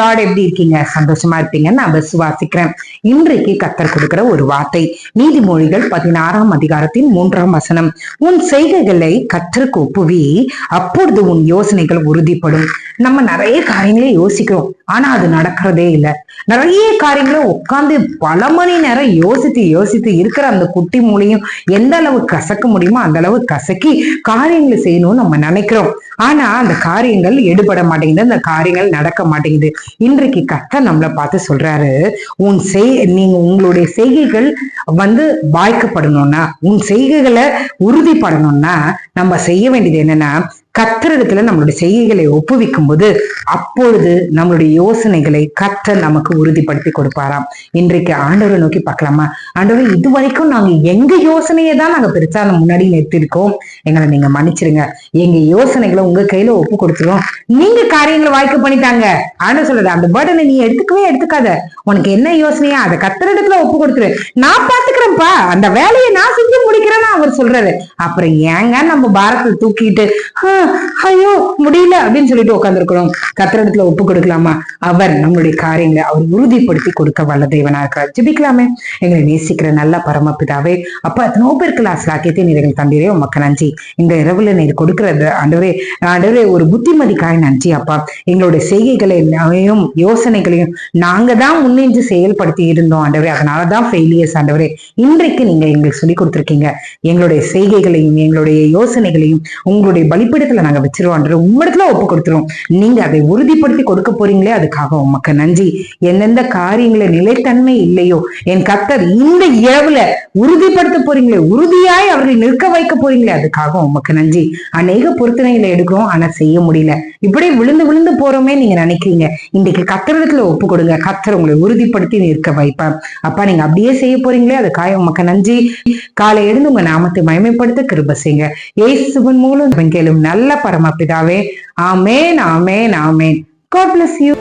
Lord, எப்படி இருக்கீங்க? சந்தோஷமா இருப்பீங்க நான் விசுவாசிக்கிறேன். இன்றைக்கு கர்த்தர் கொடுக்கிற ஒரு வார்த்தை நீதிமொழிகள் 16ஆம் அதிகாரத்தின் 3ஆம் வசனம். உன் செய்கைகளை கர்த்தருக்கு ஒப்புவி, அப்பொழுது உன் யோசனைகள் உறுதிப்படும். நம்ம நிறைய காரியங்களை யோசிக்கிறோம், ஆனா அது நடக்கிறதே இல்லை. நிறைய காரியங்களை உட்கார்ந்து பல மணி நேரம் யோசித்து யோசித்து இருக்கிற அந்த குட்டி மூளையும் எந்த அளவு கசக்க முடியுமோ அந்த அளவு கசக்கி காரியங்களை செய்யணும்னு நம்ம நினைக்கிறோம். ஆனா அந்த காரியங்கள் எடுபட மாட்டேங்குது, அந்த காரியங்கள் நடக்க மாட்டேங்குது. இன்றைக்கு கர்த்தர் நம்மளை பார்த்து சொல்றாரு, நீங்க உங்களுடைய செய்கைகள் வாய்க்கப்படணும்னா, உன் செய்கைகளை உறுதிப்படணும்னா நம்ம செய்ய வேண்டியது என்னன்னா, கர்த்தரிடத்துல நம்மளுடைய செய்கைகளை ஒப்புவிக்கும் போது அப்பொழுது நம்மளுடைய யோசனைகளை கர்த்தர் நமக்கு உறுதிப்படுத்தி கொடுப்பாராம். இன்றைக்கு ஆண்டவரை நோக்கி பார்க்கலாமா? ஆண்டவரை, இது வரைக்கும் நாங்க எங்க யோசனையை தான் நாங்க பெருசா முன்னாடி நிறுத்திருக்கோம், எங்களை நீங்க மன்னிச்சிருங்க. எங்க யோசனைகளை உங்க கையில ஒப்பு கொடுத்துரும், நீங்க காரியங்களை வாய்க்க பண்ணிட்டாங்க. ஆண்டவர் சொல்றது, அந்த பேர்டனை நீ எடுத்துக்காத. உனக்கு என்ன யோசனையா அதை கர்த்தரிடத்துல ஒப்பு கொடுத்துரு, நான் பாத்துக்கிறேன்ப்பா, அந்த வேலையை நான் செஞ்சு முடிக்கிறேன்னு அவர் சொல்றாரு. அப்புறம் ஏங்க நம்ம பாரத்தை தூக்கிட்டு ஐயோ முடியல அப்படின்னு சொல்லிட்டு உட்காந்துருக்கிறோம்? கர்த்தரிடத்துல ஒப்பு கொடுக்கலாமா? அவர் நம்மளுடைய காரியங்களை அவர் உறுதிப்படுத்தி கொடுக்க வல்ல தேவனா இருக்கிறார். ஜெபிக்கலாமே. எங்களை நேசிக்கிற நல்ல பரமபிதாவே, அப்பா, எத்தனோ பேருக்கு லாக்கியத்தை நீர்கள் தந்தீரே, உமக்கு நன்றி. இந்த இரவுல நீர் கொடுக்கறது ஆண்டவரே ஒரு புத்திமதிக்காய் நன்றி அப்பா. எங்களுடைய செய்கைகளையும் யோசனைகளையும் நாங்க தான் முன்னின்று செயல்படுத்தி இருந்தோம் ஆண்டவரே, அதனாலதான் ஃபெயிலியர்ஸ் ஆண்டவரே. இன்றைக்கு நீங்க எங்களுக்கு சொல்லி கொடுத்துருக்கீங்க, எங்களுடைய செய்கைகளையும் எங்களுடைய யோசனைகளையும் உங்களுடைய பலிப்பிடத்துல நாங்க வச்சிருவோம், உம்மிடத்துல ஒப்பு கொடுத்துருவோம். நீங்க அதை உறுதிப்படுத்தி கொடுக்க போறீங்களே, அதுக்காக உமக்கு நன்றி. எந்தெந்த காரியங்கள நிலைத்தன்மை இல்லையோ என் கர்த்தர் இந்த இரவுல உறுதிப்படுத்த போறீங்களே, உறுதியாய் அவர்களை நிற்க வைக்க போறீங்களே, அதுக்காக உமக்கு நன்றி. அநேக பொருத்தனைகளை எடுக்கிறோம், ஆனா செய்ய முடியல. இப்படி விழுந்து விழுந்து போறோமே நீங்க நினைக்கிறீங்க. இன்றைக்கு கர்த்தரிடத்துல ஒப்பு கொடுங்க, கர்த்தர் உங்களை உறுதிப்படுத்தி நிற்க வைப்பார். அப்பா, நீங்க அப்படியே செய்ய போறீங்களே, அதுக்காக உமக்கு நன்றி. காலை எழுந்து உங்க நாமத்தை மகிமைப்படுத்த கிருபை செய்யுங்க. இயேசுவின் மூலம் கேளும் நல்ல பரமபிதாவே. ஆமென், ஆமென், ஆமென். God bless you.